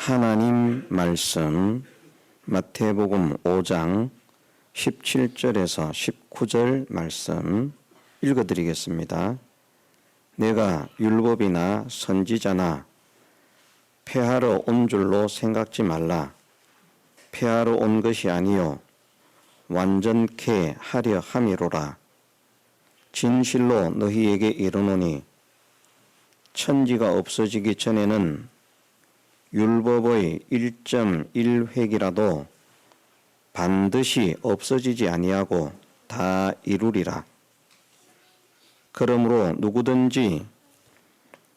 하나님 말씀 마태복음 5장 17절에서 19절 말씀 읽어드리겠습니다. 내가 율법이나 선지자나 폐하러 온 줄로 생각지 말라. 폐하러 온 것이 아니요 완전케 하려 함이로라. 진실로 너희에게 이르노니 천지가 없어지기 전에는 율법의 1.1획이라도 반드시 없어지지 아니하고 다 이루리라. 그러므로 누구든지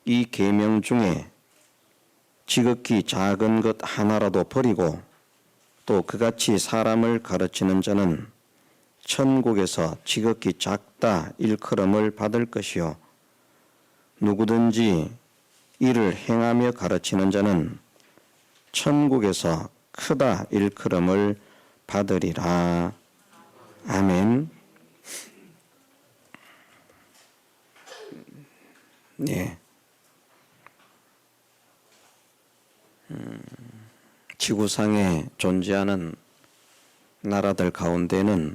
이 계명 중에 지극히 작은 것 하나라도 버리고 또 그같이 사람을 가르치는 자는 천국에서 지극히 작다 일컬음을 받을 것이요 누구든지 이를 행하며 가르치는 자는 천국에서 크다 일컬음을 받으리라. 아멘. 네. 지구상에 존재하는 나라들 가운데는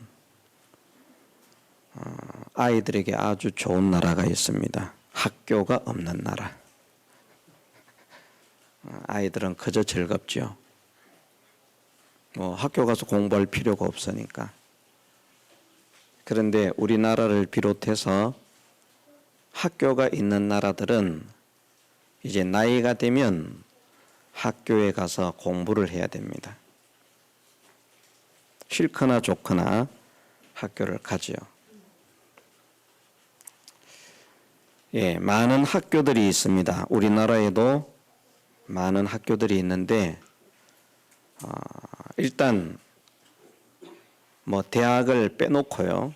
아이들에게 아주 좋은 나라가 있습니다. 학교가 없는 나라. 아이들은 그저 즐겁죠. 학교 가서 공부할 필요가 없으니까. 그런데 우리나라를 비롯해서 학교가 있는 나라들은 이제 나이가 되면 학교에 가서 공부를 해야 됩니다. 싫거나 좋거나 학교를 가지요. 예, 많은 학교들이 있습니다. 우리나라에도 많은 학교들이 있는데 일단 대학을 빼놓고요.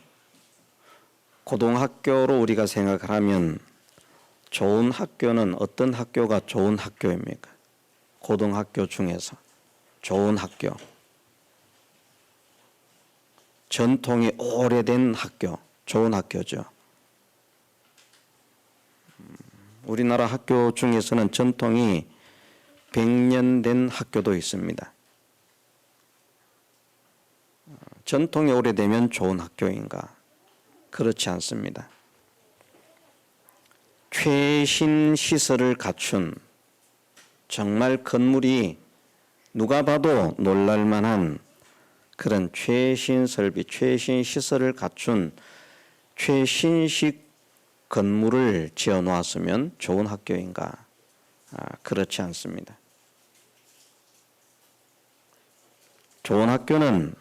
고등학교로 우리가 생각을 하면 좋은 학교는 어떤 학교가 좋은 학교입니까? 고등학교 중에서 좋은 학교. 전통이 오래된 학교, 좋은 학교죠. 우리나라 학교 중에서는 전통이 100년 된 학교도 있습니다. 전통이 오래되면 좋은 학교인가? 그렇지 않습니다. 최신 시설을 갖춘 정말 건물이 누가 봐도 놀랄만한 그런 최신 설비, 최신 시설을 갖춘 최신식 건물을 지어 놓았으면 좋은 학교인가? 그렇지 않습니다. 좋은 학교는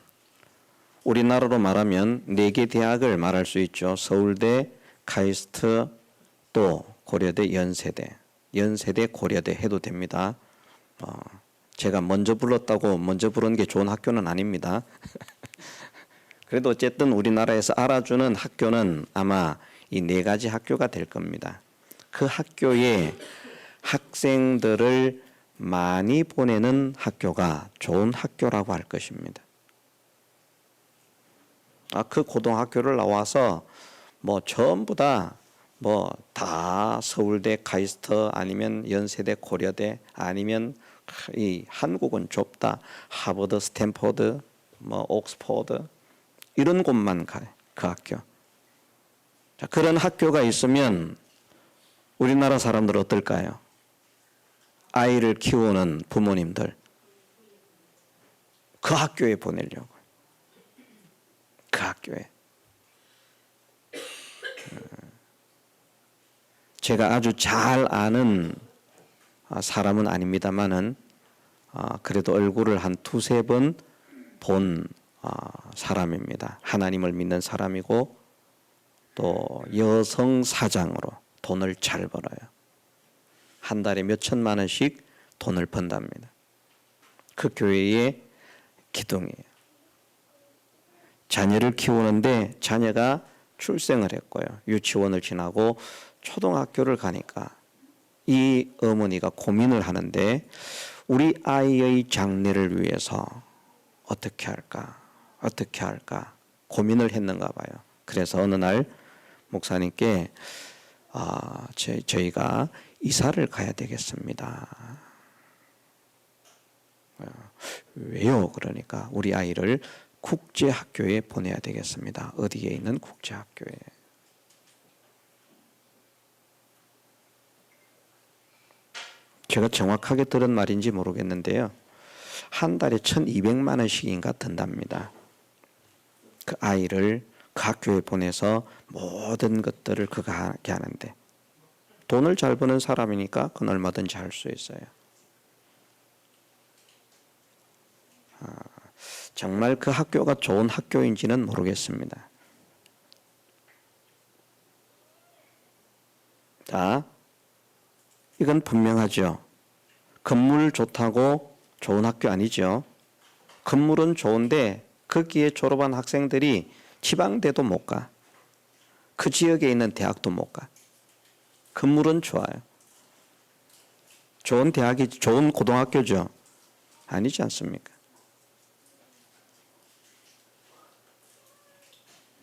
우리나라로 말하면 4개 대학을 말할 수 있죠. 서울대, 카이스트, 또 고려대, 연세대, 고려대 해도 됩니다. 제가 먼저 불렀다고 먼저 부른 게 좋은 학교는 아닙니다. 그래도 어쨌든 우리나라에서 알아주는 학교는 아마 이 4가지 학교가 될 겁니다. 그 학교에 학생들을 많이 보내는 학교가 좋은 학교라고 할 것입니다. 그 고등학교를 나와서 전부 다 서울대, 카이스트 아니면 연세대, 고려대 아니면 이 한국은 좁다. 하버드, 스탠포드, 옥스퍼드 이런 곳만 가요. 그 학교. 자, 그런 학교가 있으면 우리나라 사람들 어떨까요? 아이를 키우는 부모님들 그 학교에 보내려고. 그 학교에. 제가 아주 잘 아는 사람은 아닙니다만은 그래도 얼굴을 한 2-3번 본 사람입니다. 하나님을 믿는 사람이고 또 여성 사장으로 돈을 잘 벌어요. 한 달에 몇 천만 원씩 돈을 번답니다. 그 교회의 기둥이에요. 자녀를 키우는데 자녀가 출생을 했고요. 유치원을 지나고 초등학교를 가니까 이 어머니가 고민을 하는데 우리 아이의 장래를 위해서 어떻게 할까 고민을 했는가 봐요. 그래서 어느 날 목사님께 저희가 이사를 가야 되겠습니다. 왜요? 그러니까 우리 아이를 국제학교에 보내야 되겠습니다. 어디에 있는 국제학교에. 제가 정확하게 들은 말인지 모르겠는데요. 한 달에 1,200만 원씩인가 든답니다. 그 아이를 그 학교에 보내서 모든 것들을 그가 하게 하는데, 돈을 잘 버는 사람이니까 그건 얼마든지 할 수 있어요. 정말 그 학교가 좋은 학교인지는 모르겠습니다. 자, 이건 분명하죠. 건물 좋다고 좋은 학교 아니죠. 건물은 좋은데 거기에 졸업한 학생들이 지방대도 못 가. 그 지역에 있는 대학도 못 가. 건물은 좋아요. 좋은 대학이 좋은 고등학교죠. 아니지 않습니까?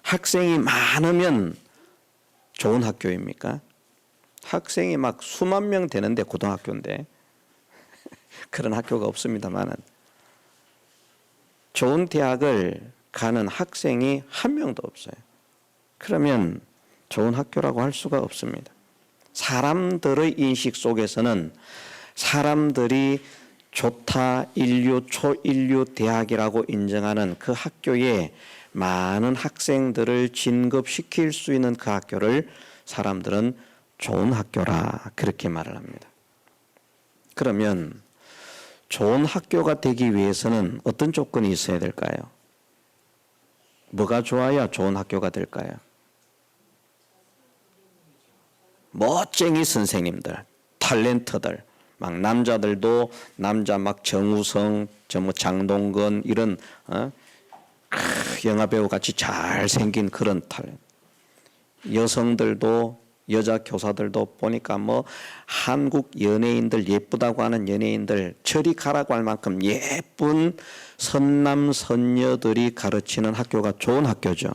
학생이 많으면 좋은 학교입니까? 학생이 막 수만 명 되는데 고등학교인데 그런 학교가 없습니다만은 좋은 대학을 가는 학생이 한 명도 없어요. 그러면 좋은 학교라고 할 수가 없습니다. 사람들의 인식 속에서는 사람들이 좋다, 인류, 초인류 대학이라고 인정하는 그 학교에 많은 학생들을 진급시킬 수 있는 그 학교를 사람들은 좋은 학교라 그렇게 말을 합니다. 그러면 좋은 학교가 되기 위해서는 어떤 조건이 있어야 될까요? 뭐가 좋아야 좋은 학교가 될까요? 멋쟁이 선생님들, 탤런트들, 막 남자들도 남자 막 정우성, 뭐 장동건 이런 영화 배우 같이 잘생긴 그런 탤런트. 여성들도 여자 교사들도 보니까 뭐 한국 연예인들 예쁘다고 하는 연예인들 저리 가라고 할 만큼 예쁜 선남 선녀들이 가르치는 학교가 좋은 학교죠.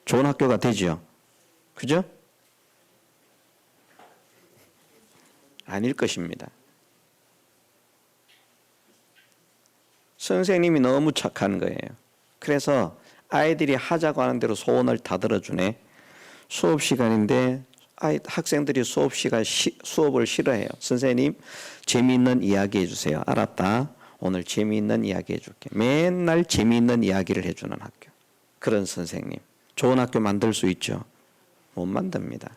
좋은 학교가 되죠. 그죠? 아닐 것입니다. 선생님이 너무 착한 거예요. 그래서 아이들이 하자고 하는 대로 소원을 다 들어주네. 수업 시간인데 학생들이 수업을 싫어해요. 선생님 재미있는 이야기 해주세요. 알았다. 오늘 재미있는 이야기 해줄게. 맨날 재미있는 이야기를 해주는 학교. 그런 선생님. 좋은 학교 만들 수 있죠? 못 만듭니다.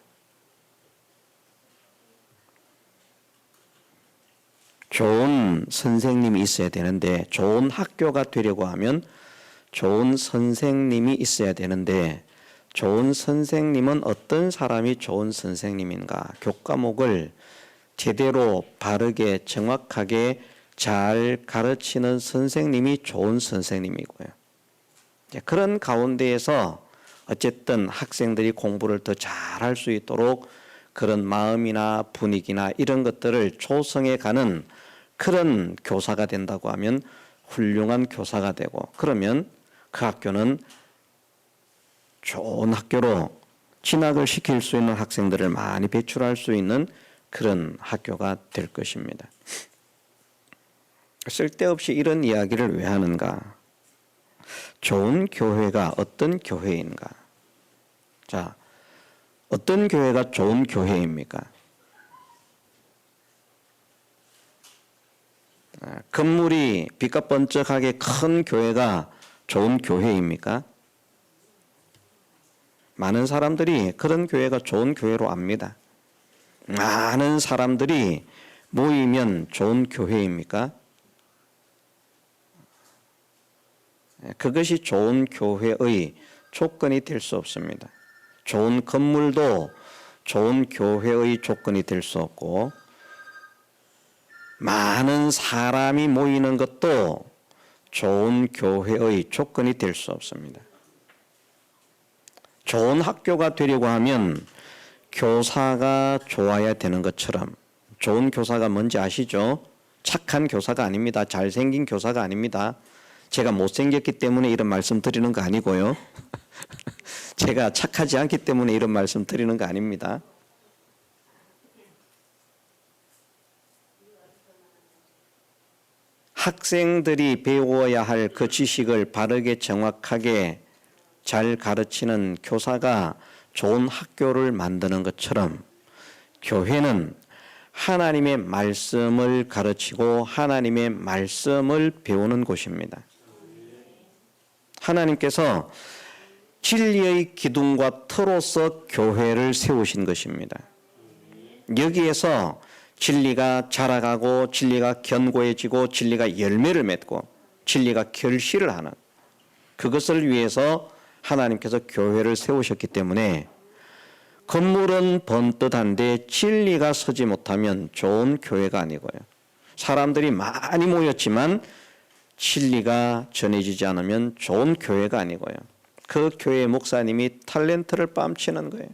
좋은 선생님이 있어야 되는데 좋은 학교가 되려고 하면 좋은 선생님이 있어야 되는데 좋은 선생님은 어떤 사람이 좋은 선생님인가? 교과목을 제대로 바르게 정확하게 잘 가르치는 선생님이 좋은 선생님이고요. 그런 가운데에서 어쨌든 학생들이 공부를 더 잘할 수 있도록 그런 마음이나 분위기나 이런 것들을 조성해 가는 그런 교사가 된다고 하면 훌륭한 교사가 되고, 그러면 그 학교는 좋은 학교로 진학을 시킬 수 있는 학생들을 많이 배출할 수 있는 그런 학교가 될 것입니다. 쓸데없이 이런 이야기를 왜 하는가? 좋은 교회가 어떤 교회인가? 자, 어떤 교회가 좋은 교회입니까? 건물이 빛과 번쩍하게 큰 교회가 좋은 교회입니까? 많은 사람들이 그런 교회가 좋은 교회로 압니다. 많은 사람들이 모이면 좋은 교회입니까? 그것이 좋은 교회의 조건이 될 수 없습니다. 좋은 건물도 좋은 교회의 조건이 될 수 없고, 많은 사람이 모이는 것도 좋은 교회의 조건이 될 수 없습니다. 좋은 학교가 되려고 하면 교사가 좋아야 되는 것처럼, 좋은 교사가 뭔지 아시죠? 착한 교사가 아닙니다. 잘생긴 교사가 아닙니다. 제가 못생겼기 때문에 이런 말씀 드리는 거 아니고요. 제가 착하지 않기 때문에 이런 말씀 드리는 거 아닙니다. 학생들이 배워야 할 그 지식을 바르게 정확하게 잘 가르치는 교사가 좋은 학교를 만드는 것처럼 교회는 하나님의 말씀을 가르치고 하나님의 말씀을 배우는 곳입니다. 하나님께서 진리의 기둥과 터로서 교회를 세우신 것입니다. 여기에서 진리가 자라가고 진리가 견고해지고 진리가 열매를 맺고 진리가 결실을 하는 그것을 위해서 하나님께서 교회를 세우셨기 때문에 건물은 번듯한데 진리가 서지 못하면 좋은 교회가 아니고요. 사람들이 많이 모였지만 진리가 전해지지 않으면 좋은 교회가 아니고요. 그 교회 목사님이 탤런트를 뺨치는 거예요.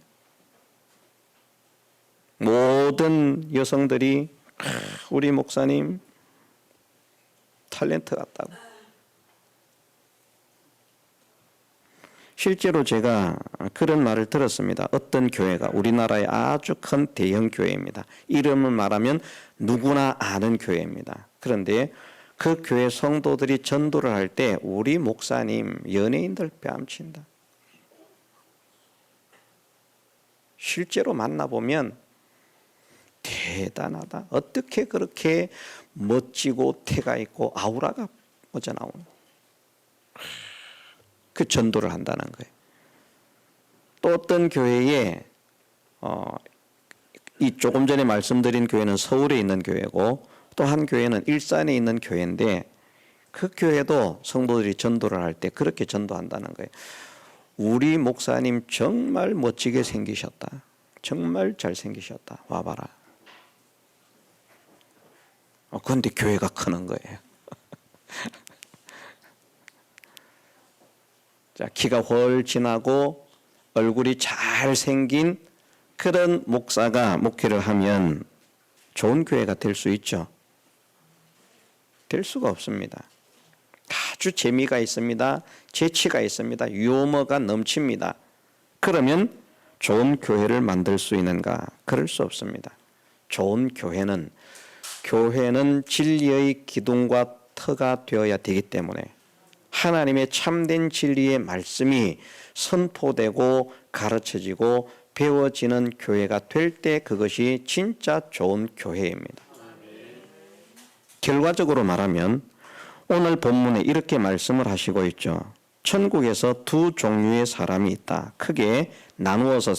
모든 여성들이 우리 목사님 탤런트 같다고. 실제로 제가 그런 말을 들었습니다. 어떤 교회가 우리나라의 아주 큰 대형 교회입니다. 이름을 말하면 누구나 아는 교회입니다. 그런데 그 교회 성도들이 전도를 할 때 우리 목사님 연예인들 뺨친다. 실제로 만나보면 대단하다. 어떻게 그렇게 멋지고 태가 있고 아우라가 뻗어나오는 그 전도를 한다는 거예요. 또 어떤 교회에 이 조금 전에 말씀드린 교회는 서울에 있는 교회고 또 한 교회는 일산에 있는 교회인데 그 교회도 성도들이 전도를 할 때 그렇게 전도한다는 거예요. 우리 목사님 정말 멋지게 생기셨다. 정말 잘생기셨다. 와봐라. 그런데 교회가 크는 거예요. 자, 키가 훨씬하고 얼굴이 잘생긴 그런 목사가 목회를 하면 좋은 교회가 될 수 있죠? 될 수가 없습니다. 아주 재미가 있습니다. 재치가 있습니다. 유머가 넘칩니다. 그러면 좋은 교회를 만들 수 있는가? 그럴 수 없습니다. 좋은 교회는 진리의 기둥과 터가 되어야 되기 때문에 하나님의 참된 진리의 말씀이 선포되고 가르쳐지고 배워지는 교회가 될 때 그것이 진짜 좋은 교회입니다. 결과적으로 말하면 오늘 본문에 이렇게 말씀을 하시고 있죠. 천국에서 두 종류의 사람이 있다. 크게 나누어서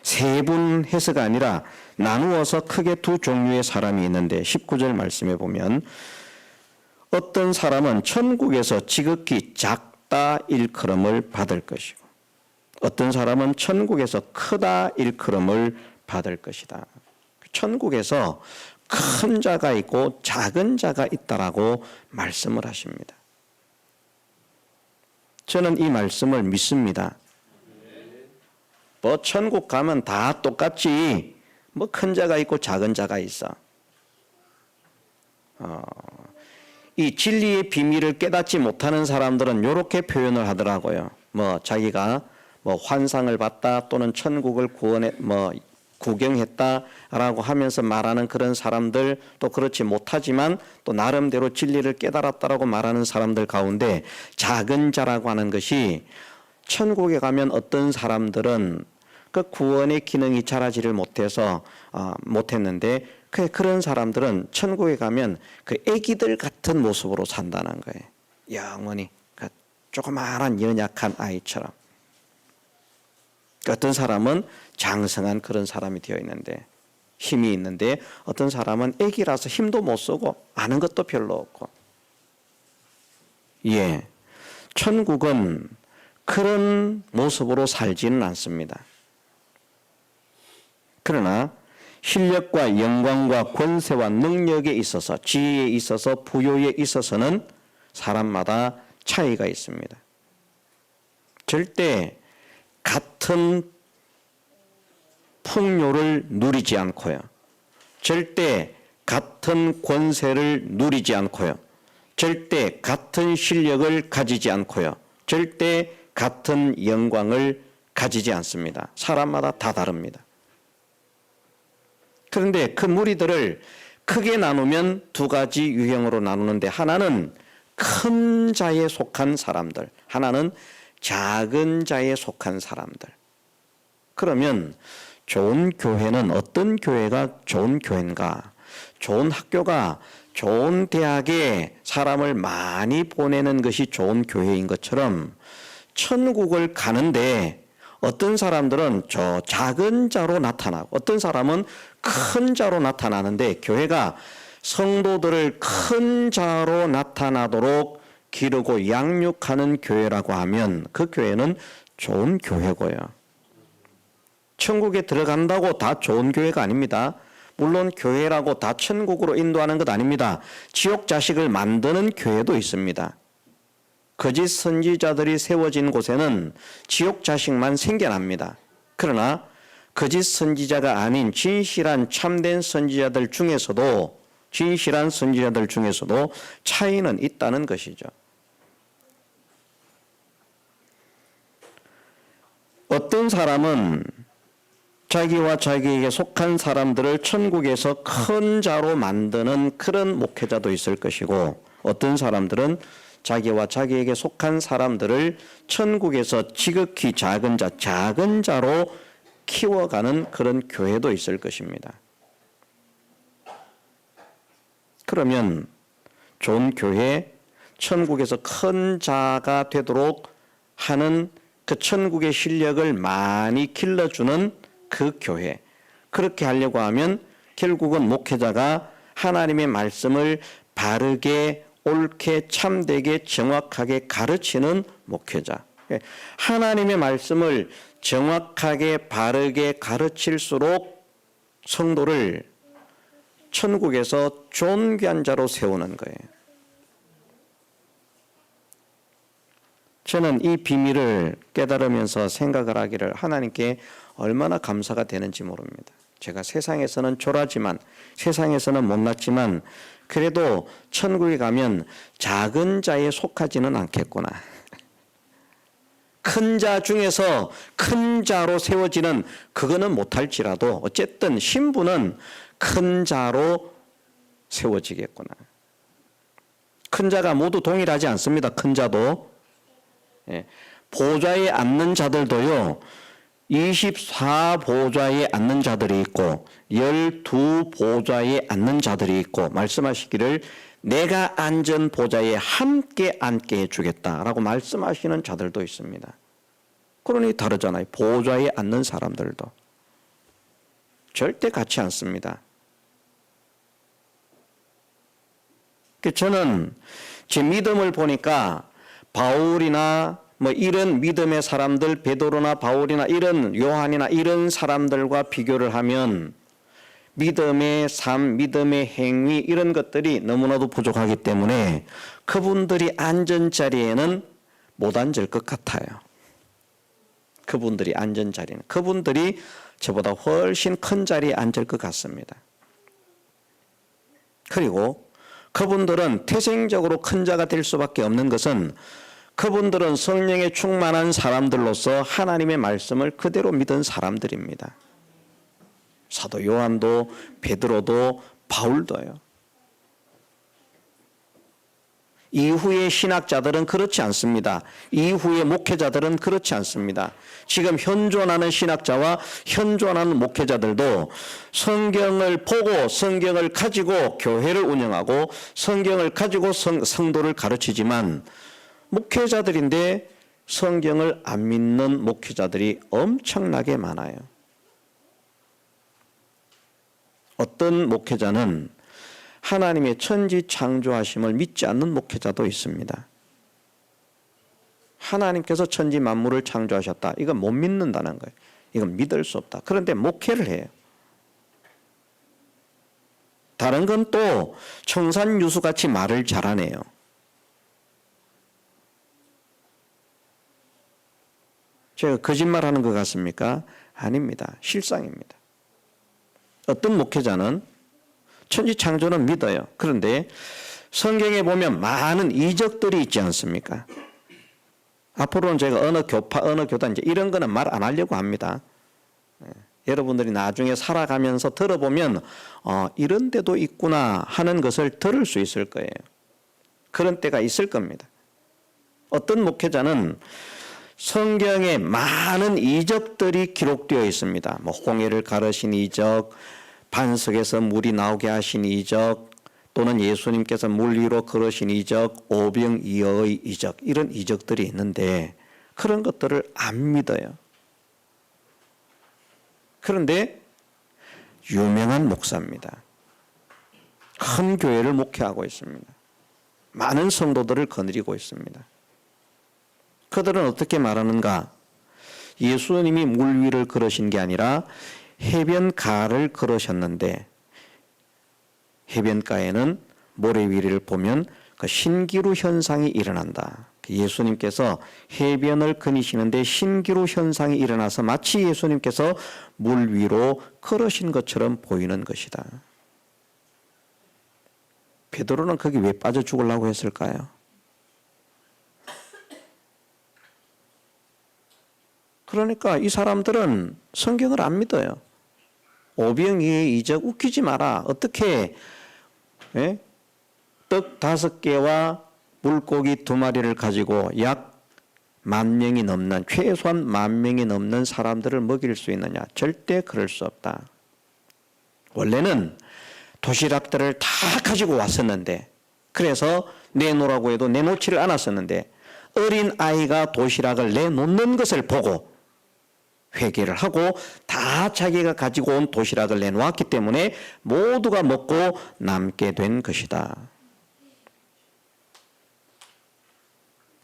세분해서가 아니라 나누어서 크게 두 종류의 사람이 있는데 19절 말씀에 보면 어떤 사람은 천국에서 지극히 작다 일컬음을 받을 것이고 어떤 사람은 천국에서 크다 일컬음을 받을 것이다. 천국에서 큰 자가 있고 작은 자가 있다라고 말씀을 하십니다. 저는 이 말씀을 믿습니다. 뭐 천국 가면 다 똑같지 뭐 큰 자가 있고 작은 자가 있어. 이 진리의 비밀을 깨닫지 못하는 사람들은 이렇게 표현을 하더라고요. 뭐 자기가 뭐 환상을 봤다 또는 천국을 구경했다라고 하면서 말하는 그런 사람들 또 그렇지 못하지만 또 나름대로 진리를 깨달았다라고 말하는 사람들 가운데 작은 자라고 하는 것이 천국에 가면 어떤 사람들은 그 구원의 기능이 자라지를 못했는데 그런 사람들은 천국에 가면 그 애기들 같은 모습으로 산다는 거예요. 영원히 그 조그마한 연약한 아이처럼. 어떤 사람은 장성한 그런 사람이 되어 있는데 힘이 있는데 어떤 사람은 애기라서 힘도 못 쓰고 아는 것도 별로 없고. 예, 천국은 그런 모습으로 살지는 않습니다. 그러나 실력과 영광과 권세와 능력에 있어서 지혜에 있어서 부요에 있어서는 사람마다 차이가 있습니다. 절대 같은 풍요를 누리지 않고요. 절대 같은 권세를 누리지 않고요. 절대 같은 실력을 가지지 않고요. 절대 같은 영광을 가지지 않습니다. 사람마다 다 다릅니다. 그런데 그 무리들을 크게 나누면 두 가지 유형으로 나누는데 하나는 큰 자에 속한 사람들, 하나는 작은 자에 속한 사람들. 그러면 좋은 교회는 어떤 교회가 좋은 교회인가? 좋은 학교가 좋은 대학에 사람을 많이 보내는 것이 좋은 교회인 것처럼 천국을 가는데 어떤 사람들은 저 작은 자로 나타나고 어떤 사람은 큰 자로 나타나는데 교회가 성도들을 큰 자로 나타나도록 기르고 양육하는 교회라고 하면 그 교회는 좋은 교회고요. 천국에 들어간다고 다 좋은 교회가 아닙니다. 물론 교회라고 다 천국으로 인도하는 것 아닙니다. 지옥 자식을 만드는 교회도 있습니다. 거짓 선지자들이 세워진 곳에는 지옥 자식만 생겨납니다. 그러나 거짓 선지자가 아닌 진실한 참된 선지자들 중에서도 차이는 있다는 것이죠. 어떤 사람은 자기와 자기에게 속한 사람들을 천국에서 큰 자로 만드는 그런 목회자도 있을 것이고 어떤 사람들은 자기와 자기에게 속한 사람들을 천국에서 지극히 작은 자로 키워가는 그런 교회도 있을 것입니다. 그러면 좋은 교회, 천국에서 큰 자가 되도록 하는 그 천국의 실력을 많이 길러주는 그 교회, 그렇게 하려고 하면 결국은 목회자가 하나님의 말씀을 바르게 옳게 참되게 정확하게 가르치는 목회자. 하나님의 말씀을 정확하게 바르게 가르칠수록 성도를 천국에서 존귀한 자로 세우는 거예요. 저는 이 비밀을 깨달으면서 생각을 하기를 하나님께 얼마나 감사가 되는지 모릅니다. 제가 세상에서는 초라지만 세상에서는 못났지만 그래도 천국에 가면 작은 자에 속하지는 않겠구나. 큰 자 중에서 큰 자로 세워지는 그거는 못할지라도 어쨌든 신분은 큰 자로 세워지겠구나. 큰 자가 모두 동일하지 않습니다. 큰 자도. 보좌에 앉는 자들도요. 24보좌에 앉는 자들이 있고 12보좌에 앉는 자들이 있고 말씀하시기를 내가 앉은 보좌에 함께 앉게 해주겠다라고 말씀하시는 자들도 있습니다. 그러니 다르잖아요. 보좌에 앉는 사람들도 절대 같지 않습니다. 저는 제 믿음을 보니까 바울이나 이런 믿음의 사람들, 베드로나 바울이나 이런 요한이나 이런 사람들과 비교를 하면 믿음의 삶, 믿음의 행위 이런 것들이 너무나도 부족하기 때문에 그분들이 앉은 자리에는 못 앉을 것 같아요. 그분들이 앉은 자리는 그분들이 저보다 훨씬 큰 자리에 앉을 것 같습니다. 그리고 그분들은 태생적으로 큰 자가 될 수밖에 없는 것은 그분들은 성령에 충만한 사람들로서 하나님의 말씀을 그대로 믿은 사람들입니다. 사도 요한도 베드로도 바울도요. 이후의 신학자들은 그렇지 않습니다. 이후의 목회자들은 그렇지 않습니다. 지금 현존하는 신학자와 현존하는 목회자들도 성경을 보고 성경을 가지고 교회를 운영하고 성경을 가지고 성도를 가르치지만 목회자들인데 성경을 안 믿는 목회자들이 엄청나게 많아요. 어떤 목회자는 하나님의 천지 창조하심을 믿지 않는 목회자도 있습니다. 하나님께서 천지 만물을 창조하셨다. 이건 못 믿는다는 거예요. 이건 믿을 수 없다. 그런데 목회를 해요. 다른 건 또 청산유수같이 말을 잘하네요. 제가 거짓말하는 것 같습니까? 아닙니다. 실상입니다. 어떤 목회자는 천지 창조는 믿어요. 그런데 성경에 보면 많은 이적들이 있지 않습니까? 앞으로는 제가 어느 교파, 어느 교단 이런 거는 말 안 하려고 합니다. 여러분들이 나중에 살아가면서 들어보면 이런 데도 있구나 하는 것을 들을 수 있을 거예요. 그런 때가 있을 겁니다. 어떤 목회자는 성경에 많은 이적들이 기록되어 있습니다. 뭐 홍해를 가르신 이적, 반석에서 물이 나오게 하신 이적, 또는 예수님께서 물 위로 걸으신 이적, 오병이어의 이적, 이런 이적들이 있는데 그런 것들을 안 믿어요. 그런데 유명한 목사입니다. 큰 교회를 목회하고 있습니다. 많은 성도들을 거느리고 있습니다. 그들은 어떻게 말하는가? 예수님이 물 위를 걸으신 게 아니라 해변가를 걸으셨는데 해변가에는 모래 위를 보면 그 신기루 현상이 일어난다. 예수님께서 해변을 거니시는데 신기루 현상이 일어나서 마치 예수님께서 물 위로 걸으신 것처럼 보이는 것이다. 베드로는 거기 왜 빠져 죽으려고 했을까요? 그러니까 이 사람들은 성경을 안 믿어요. 오병이의 이적 웃기지 마라. 어떻게 떡 5개와 물고기 2마리를 가지고 약 10,000명이 넘는, 최소한 10,000명이 넘는 사람들을 먹일 수 있느냐? 절대 그럴 수 없다. 원래는 도시락들을 다 가지고 왔었는데, 그래서 내놓으라고 해도 내놓지를 않았었는데 어린 아이가 도시락을 내놓는 것을 보고 회개를 하고 다 자기가 가지고 온 도시락을 내놓았기 때문에 모두가 먹고 남게 된 것이다.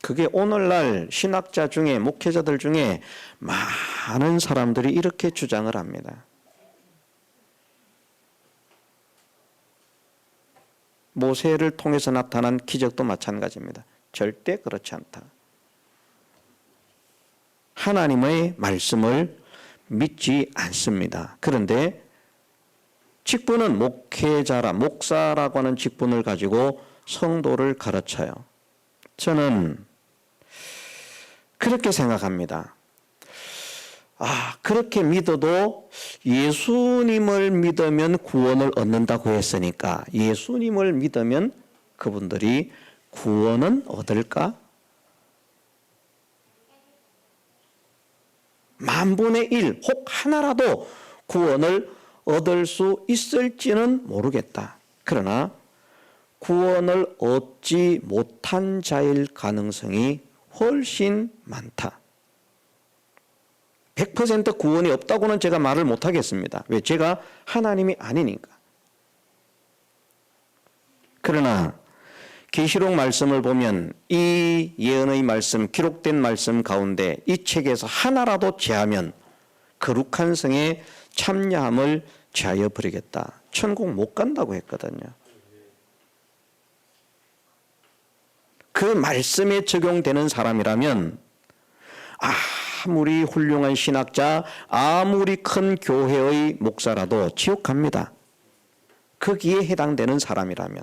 그게 오늘날 신학자 중에, 목회자들 중에 많은 사람들이 이렇게 주장을 합니다. 모세를 통해서 나타난 기적도 마찬가지입니다. 절대 그렇지 않다. 하나님의 말씀을 믿지 않습니다. 그런데 직분은 목회자라, 목사라고 하는 직분을 가지고 성도를 가르쳐요. 저는 그렇게 생각합니다. 그렇게 믿어도 예수님을 믿으면 구원을 얻는다고 했으니까 예수님을 믿으면 그분들이 구원은 얻을까? 1/1000 혹 하나라도 구원을 얻을 수 있을지는 모르겠다. 그러나 구원을 얻지 못한 자일 가능성이 훨씬 많다. 100% 구원이 없다고는 제가 말을 못하겠습니다. 왜? 제가 하나님이 아니니까. 그러나 계시록 말씀을 보면 이 예언의 말씀, 기록된 말씀 가운데 이 책에서 하나라도 제하면 거룩한 성에 참여함을 제하여 버리겠다. 천국 못 간다고 했거든요. 그 말씀에 적용되는 사람이라면 아무리 훌륭한 신학자, 아무리 큰 교회의 목사라도 지옥 갑니다. 거기에 해당되는 사람이라면.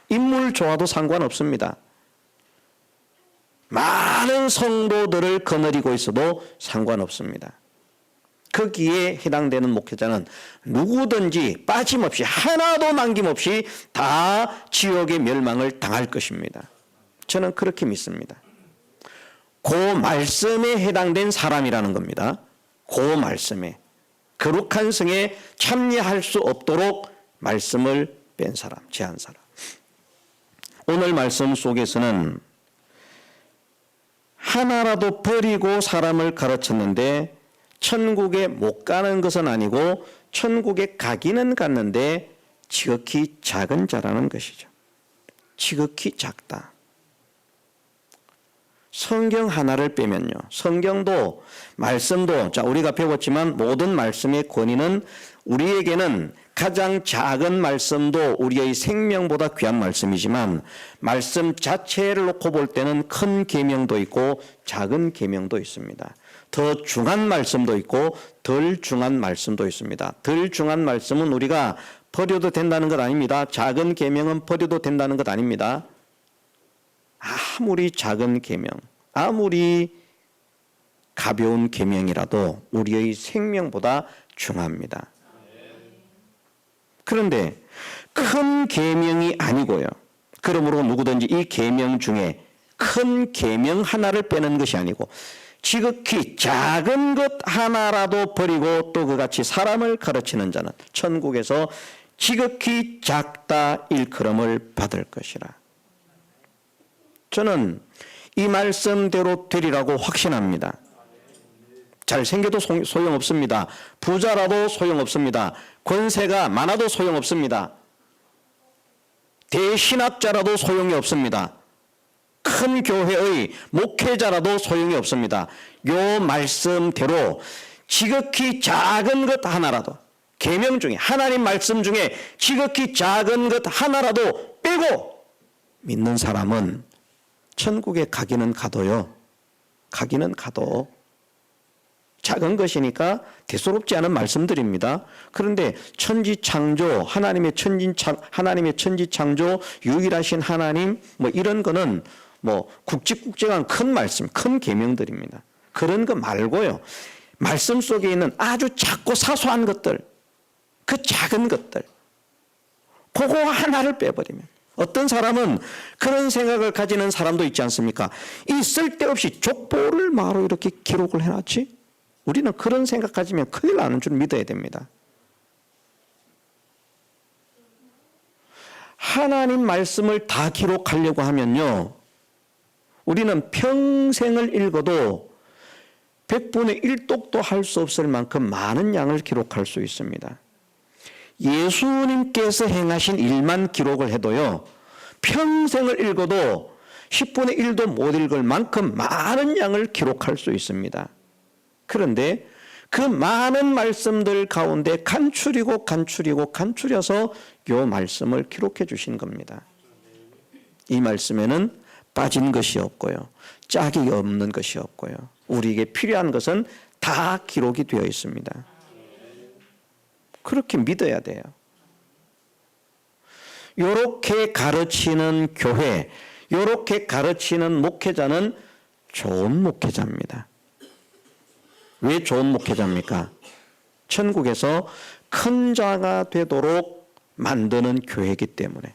인물 좋아도 상관없습니다. 많은 성도들을 거느리고 있어도 상관없습니다. 거기에 해당되는 목회자는 누구든지 빠짐없이 하나도 남김없이 다 지옥의 멸망을 당할 것입니다. 저는 그렇게 믿습니다. 그 말씀에 해당된 사람이라는 겁니다. 그 말씀에. 거룩한 성에 참여할 수 없도록 말씀을 뺀 사람, 제한 사람. 오늘 말씀 속에서는 하나라도 버리고 사람을 가르쳤는데 천국에 못 가는 것은 아니고 천국에 가기는 갔는데 지극히 작은 자라는 것이죠. 지극히 작다. 성경 하나를 빼면요. 성경도 말씀도 우리가 배웠지만 모든 말씀의 권위는 우리에게는 가장 작은 말씀도 우리의 생명보다 귀한 말씀이지만 말씀 자체를 놓고 볼 때는 큰 계명도 있고 작은 계명도 있습니다. 더 중한 말씀도 있고 덜 중한 말씀도 있습니다. 덜 중한 말씀은 우리가 버려도 된다는 것 아닙니다. 작은 계명은 버려도 된다는 것 아닙니다. 아무리 작은 계명, 아무리 가벼운 계명이라도 우리의 생명보다 중합니다. 그런데 큰 계명이 아니고요. 그러므로 누구든지 이 계명 중에 큰 계명 하나를 빼는 것이 아니고 지극히 작은 것 하나라도 버리고 또 그같이 사람을 가르치는 자는 천국에서 지극히 작다 일컬음을 받을 것이라. 저는 이 말씀대로 되리라고 확신합니다. 잘생겨도 소용없습니다. 부자라도 소용없습니다. 권세가 많아도 소용없습니다. 대신학자라도 소용이 없습니다. 큰 교회의 목회자라도 소용이 없습니다. 요 말씀대로 지극히 작은 것 하나라도, 계명 중에 하나님 말씀 중에 지극히 작은 것 하나라도 빼고 믿는 사람은 천국에 가기는 가도요. 가기는 가도 작은 것이니까 대수롭지 않은 말씀들입니다. 그런데 천지창조, 하나님의 천지창조, 유일하신 하나님, 뭐 이런 거는 뭐 굵직굵직한 큰 말씀, 큰 계명들입니다. 그런 거 말고요. 말씀 속에 있는 아주 작고 사소한 것들, 그 작은 것들, 그거 하나를 빼버리면 어떤 사람은 그런 생각을 가지는 사람도 있지 않습니까? 이 쓸데없이 족보를 마로 이렇게 기록을 해놨지? 우리는 그런 생각 가지면 큰일 나는 줄 믿어야 됩니다. 하나님 말씀을 다 기록하려고 하면요, 우리는 평생을 읽어도 100분의 1독도 할 수 없을 만큼 많은 양을 기록할 수 있습니다. 예수님께서 행하신 일만 기록을 해도요, 평생을 읽어도 10분의 1도 못 읽을 만큼 많은 양을 기록할 수 있습니다. 그런데 그 많은 말씀들 가운데 간추려서 요 말씀을 기록해 주신 겁니다. 이 말씀에는 빠진 것이 없고요, 짝이 없는 것이 없고요, 우리에게 필요한 것은 다 기록이 되어 있습니다. 그렇게 믿어야 돼요. 요렇게 가르치는 교회, 요렇게 가르치는 목회자는 좋은 목회자입니다. 왜 좋은 목회자입니까? 천국에서 큰 자가 되도록 만드는 교회이기 때문에.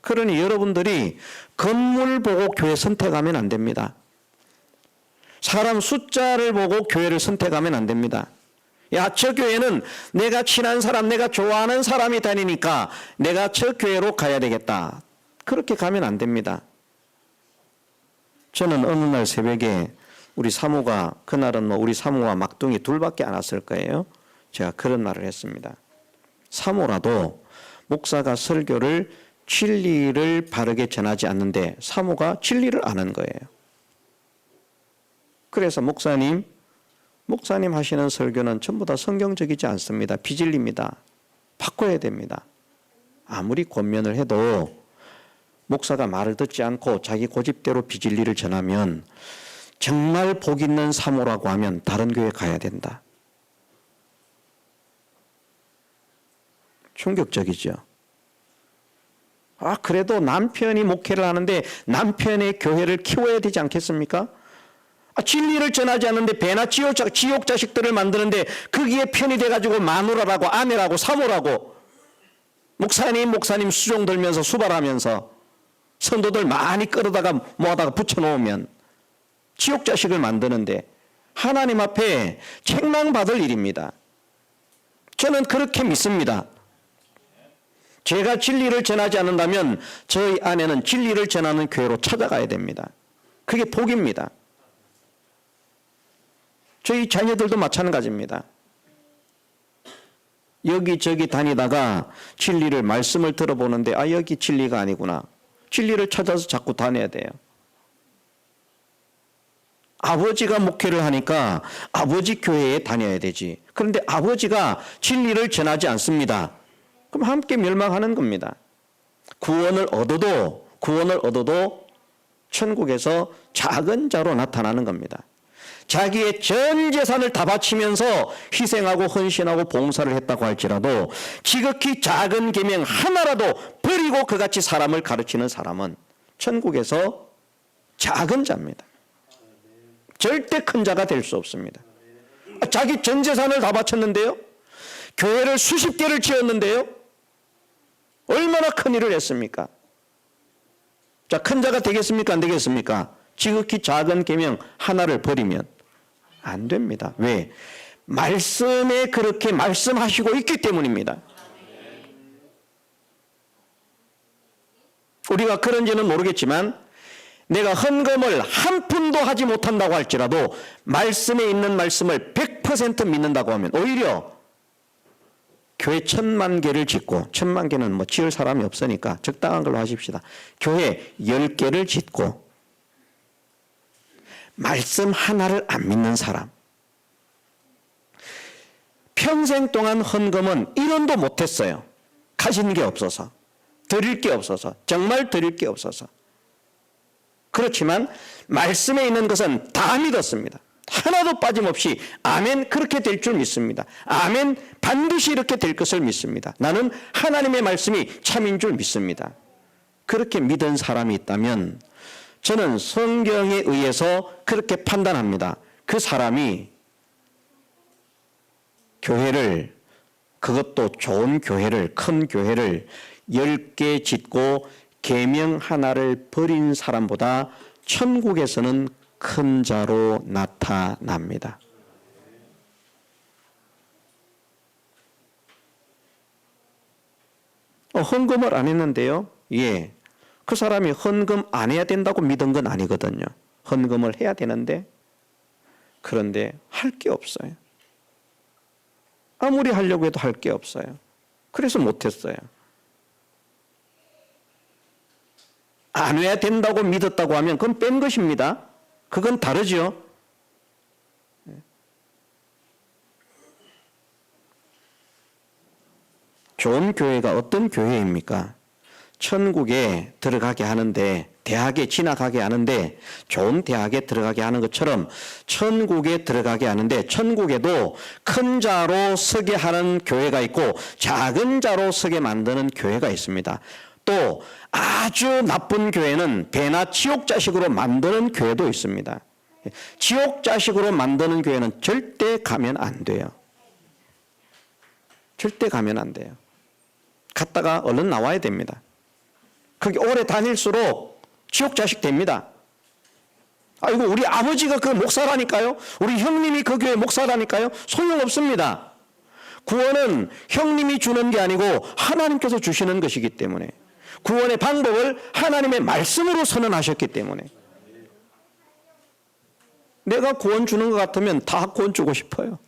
그러니 여러분들이 건물 보고 교회 선택하면 안 됩니다. 사람 숫자를 보고 교회를 선택하면 안 됩니다. 야, 저 교회는 내가 친한 사람, 내가 좋아하는 사람이 다니니까 내가 저 교회로 가야 되겠다. 그렇게 가면 안 됩니다. 저는 어느 날 새벽에 우리 사모가, 그날은 뭐 우리 사모와 막둥이 둘밖에 안 왔을 거예요. 제가 그런 말을 했습니다. 사모라도 목사가 설교를 진리를 바르게 전하지 않는데 사모가 진리를 아는 거예요. 그래서 목사님 하시는 설교는 전부 다 성경적이지 않습니다. 비진리입니다. 바꿔야 됩니다. 아무리 권면을 해도 목사가 말을 듣지 않고 자기 고집대로 비진리를 전하면 정말 복 있는 사모라고 하면 다른 교회 가야 된다. 충격적이죠. 그래도 남편이 목회를 하는데 남편의 교회를 키워야 되지 않겠습니까? 진리를 전하지 않는데 배나 지옥 자식들을 만드는데 거기에 편이 돼가지고 마누라라고 아내라고 사모라고 목사님 수종 들면서 수발하면서 성도들 많이 끌어다가 모아다가 붙여놓으면 지옥 자식을 만드는데 하나님 앞에 책망받을 일입니다. 저는 그렇게 믿습니다. 제가 진리를 전하지 않는다면 저희 아내는 진리를 전하는 교회로 찾아가야 됩니다. 그게 복입니다. 저희 자녀들도 마찬가지입니다. 여기저기 다니다가 진리를 말씀을 들어보는데 여기 진리가 아니구나. 진리를 찾아서 자꾸 다녀야 돼요. 아버지가 목회를 하니까 아버지 교회에 다녀야 되지. 그런데 아버지가 진리를 전하지 않습니다. 그럼 함께 멸망하는 겁니다. 구원을 얻어도 천국에서 작은 자로 나타나는 겁니다. 자기의 전 재산을 다 바치면서 희생하고 헌신하고 봉사를 했다고 할지라도 지극히 작은 계명 하나라도 버리고 그같이 사람을 가르치는 사람은 천국에서 작은 자입니다. 절대 큰 자가 될 수 없습니다. 자기 전 재산을 다 바쳤는데요. 교회를 수십 개를 지었는데요. 얼마나 큰 일을 했습니까? 자, 큰 자가 되겠습니까? 안 되겠습니까? 지극히 작은 계명 하나를 버리면 안 됩니다. 왜? 말씀에 그렇게 말씀하시고 있기 때문입니다. 우리가 그런지는 모르겠지만 내가 헌금을 한 푼도 하지 못한다고 할지라도 말씀에 있는 말씀을 100% 믿는다고 하면 오히려 교회 1000만 개를 짓고, 1000만 개는 뭐 지을 사람이 없으니까 적당한 걸로 하십시다. 교회 10개를 짓고 말씀 하나를 안 믿는 사람, 평생 동안 헌금은 1원도 못했어요. 가진 게 없어서, 드릴 게 없어서, 정말 드릴 게 없어서. 그렇지만 말씀에 있는 것은 다 믿었습니다. 하나도 빠짐없이 아멘, 그렇게 될 줄 믿습니다. 아멘, 반드시 이렇게 될 것을 믿습니다. 나는 하나님의 말씀이 참인 줄 믿습니다. 그렇게 믿은 사람이 있다면 저는 성경에 의해서 그렇게 판단합니다. 그 사람이 교회를, 그것도 좋은 교회를, 큰 교회를 10개 짓고 계명 하나를 버린 사람보다 천국에서는 큰 자로 나타납니다. 헌금을 안 했는데요. 예, 그 사람이 헌금 안 해야 된다고 믿은 건 아니거든요. 헌금을 해야 되는데, 그런데 할 게 없어요. 아무리 하려고 해도 할 게 없어요. 그래서 못했어요. 안 해야 된다고 믿었다고 하면 그건 뺀 것입니다. 그건 다르죠. 좋은 교회가 어떤 교회입니까? 천국에 들어가게 하는데, 대학에 진학하게 하는데, 좋은 대학에 들어가게 하는 것처럼 천국에 들어가게 하는데, 천국에도 큰 자로 서게 하는 교회가 있고 작은 자로 서게 만드는 교회가 있습니다. 또 아주 나쁜 교회는 배나 지옥 자식으로 만드는 교회도 있습니다. 지옥 자식으로 만드는 교회는 절대 가면 안 돼요. 절대 가면 안 돼요. 갔다가 얼른 나와야 됩니다. 거기 오래 다닐수록 지옥 자식 됩니다. 아이고, 우리 아버지가 그 목사라니까요. 우리 형님이 그 교회 목사라니까요. 소용없습니다. 구원은 형님이 주는 게 아니고 하나님께서 주시는 것이기 때문에, 구원의 방법을 하나님의 말씀으로 선언하셨기 때문에, 내가 구원 주는 것 같으면 다 구원 주고 싶어요.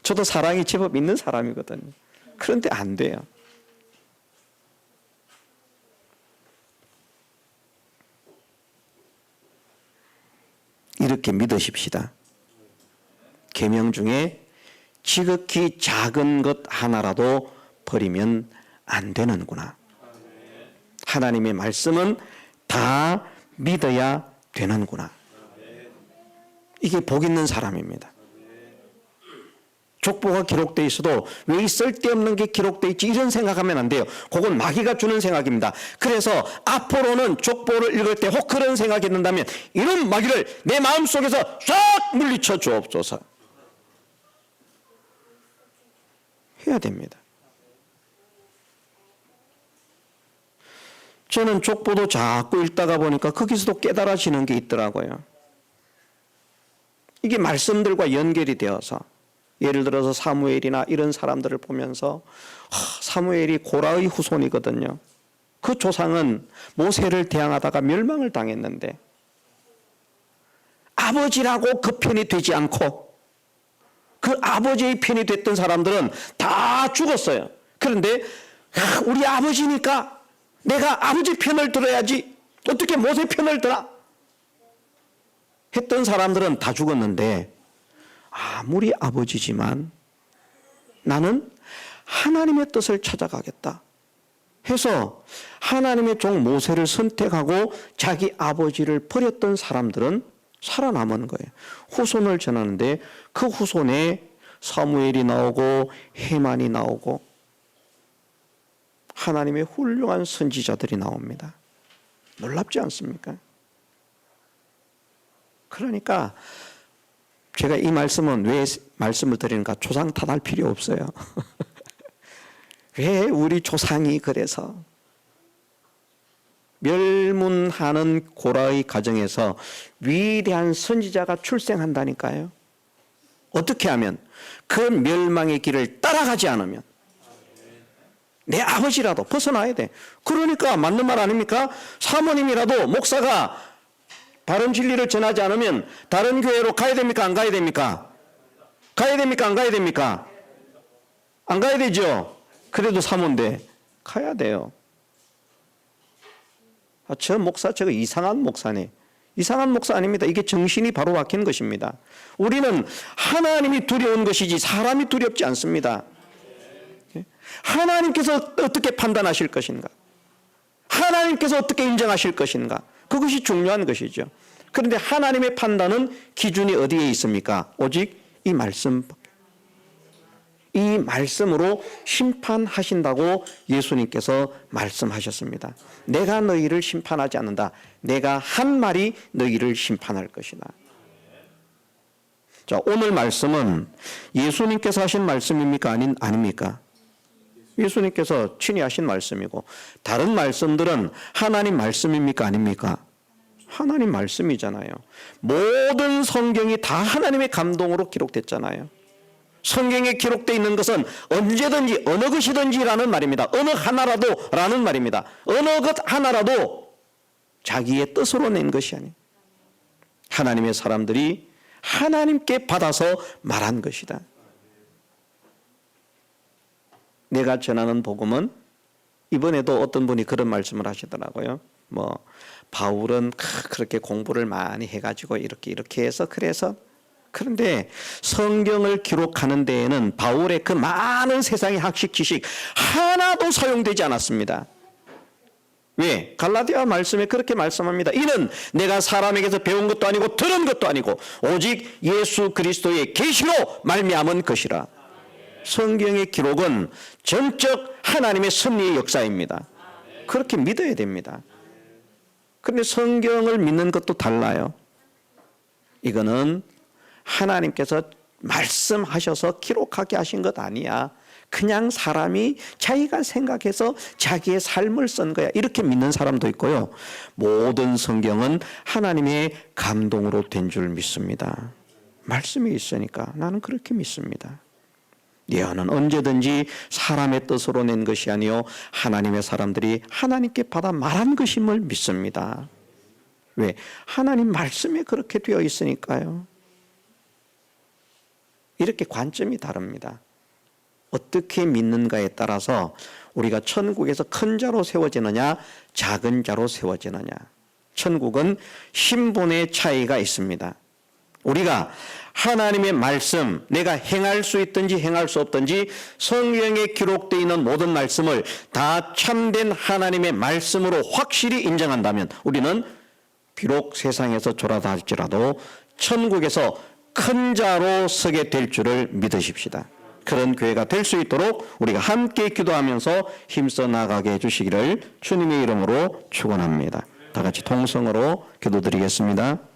저도 사랑이 제법 있는 사람이거든요. 그런데 안 돼요. 이렇게 믿으십시다. 계명 중에 지극히 작은 것 하나라도 버리면 안 되는구나. 하나님의 말씀은 다 믿어야 되는구나. 이게 복 있는 사람입니다. 족보가 기록되어 있어도 왜 이 쓸데없는 게 기록되어 있지, 이런 생각하면 안 돼요. 그건 마귀가 주는 생각입니다. 그래서 앞으로는 족보를 읽을 때 혹 그런 생각이 든다면 이런 마귀를 내 마음속에서 싹 물리쳐 주옵소서 해야 됩니다. 저는 족보도 자꾸 읽다가 보니까 거기서도 깨달아지는 게 있더라고요. 이게 말씀들과 연결이 되어서, 예를 들어서 사무엘이나 이런 사람들을 보면서 사무엘이 고라의 후손이거든요. 그 조상은 모세를 대항하다가 멸망을 당했는데 아버지라고 그 편이 되지 않고 그 아버지의 편이 됐던 사람들은 다 죽었어요. 그런데 우리 아버지니까 내가 아버지 편을 들어야지, 어떻게 모세 편을 들어? 했던 사람들은 다 죽었는데, 아무리 아버지지만 나는 하나님의 뜻을 찾아가겠다 해서 하나님의 종 모세를 선택하고 자기 아버지를 버렸던 사람들은 살아남은 거예요. 후손을 전하는데 그 후손에 사무엘이 나오고 헤만이 나오고 하나님의 훌륭한 선지자들이 나옵니다. 놀랍지 않습니까? 그러니까 제가 이 말씀은 왜 말씀을 드리는가? 조상 탓할 필요 없어요. 왜 우리 조상이 그래서 멸문하는 고라의 가정에서 위대한 선지자가 출생한다니까요. 어떻게 하면 그 멸망의 길을 따라가지 않으면 내 아버지라도 벗어나야 돼. 그러니까 맞는 말 아닙니까? 사모님이라도 목사가 바른 진리를 전하지 않으면 다른 교회로 가야 됩니까? 안 가야 됩니까? 가야 됩니까? 안 가야 됩니까? 안 가야 되죠? 그래도 사모인데 가야 돼요. 저 목사 저거 이상한 목사네. 이상한 목사 아닙니다. 이게 정신이 바로 박힌 것입니다. 우리는 하나님이 두려운 것이지 사람이 두렵지 않습니다. 하나님께서 어떻게 판단하실 것인가? 하나님께서 어떻게 인정하실 것인가? 그것이 중요한 것이죠. 그런데 하나님의 판단은 기준이 어디에 있습니까? 오직 이 말씀. 이 말씀으로 심판하신다고 예수님께서 말씀하셨습니다. 내가 너희를 심판하지 않는다. 내가 한 말이 너희를 심판할 것이다. 자, 오늘 말씀은 예수님께서 하신 말씀입니까? 아닙니까? 예수님께서 친히 하신 말씀이고 다른 말씀들은 하나님 말씀입니까? 아닙니까? 하나님 말씀이잖아요. 모든 성경이 다 하나님의 감동으로 기록됐잖아요. 성경에 기록되어 있는 것은 언제든지 어느 것이든지라는 말입니다. 어느 하나라도 라는 말입니다. 어느 것 하나라도 자기의 뜻으로 낸 것이 아니에요. 하나님의 사람들이 하나님께 받아서 말한 것이다. 내가 전하는 복음은 이번에도 어떤 분이 그런 말씀을 하시더라고요. 바울은 그렇게 공부를 많이 해가지고 이렇게 해서 그래서 그런데 성경을 기록하는 데에는 바울의 그 많은 세상의 학식 지식 하나도 사용되지 않았습니다. 왜? 갈라디아 말씀에 그렇게 말씀합니다. 이는 내가 사람에게서 배운 것도 아니고 들은 것도 아니고 오직 예수 그리스도의 계시로 말미암은 것이라. 성경의 기록은 전적 하나님의 섭리의 역사입니다. 그렇게 믿어야 됩니다. 그런데 성경을 믿는 것도 달라요. 이거는 하나님께서 말씀하셔서 기록하게 하신 것 아니야. 그냥 사람이 자기가 생각해서 자기의 삶을 쓴 거야. 이렇게 믿는 사람도 있고요. 모든 성경은 하나님의 감동으로 된 줄 믿습니다. 말씀이 있으니까 나는 그렇게 믿습니다. 예언은 언제든지 사람의 뜻으로 낸 것이 아니요 하나님의 사람들이 하나님께 받아 말한 것임을 믿습니다. 왜? 하나님 말씀에 그렇게 되어 있으니까요. 이렇게 관점이 다릅니다. 어떻게 믿는가에 따라서 우리가 천국에서 큰 자로 세워지느냐 작은 자로 세워지느냐. 천국은 신분의 차이가 있습니다. 우리가 하나님의 말씀, 내가 행할 수 있든지 행할 수 없든지 성경에 기록되어 있는 모든 말씀을 다 참된 하나님의 말씀으로 확실히 인정한다면 우리는 비록 세상에서 졸하다 할지라도 천국에서 큰 자로 서게 될 줄을 믿으십시다. 그런 교회가 될 수 있도록 우리가 함께 기도하면서 힘써 나가게 해주시기를 주님의 이름으로 축원합니다. 다 같이 통성으로 기도드리겠습니다.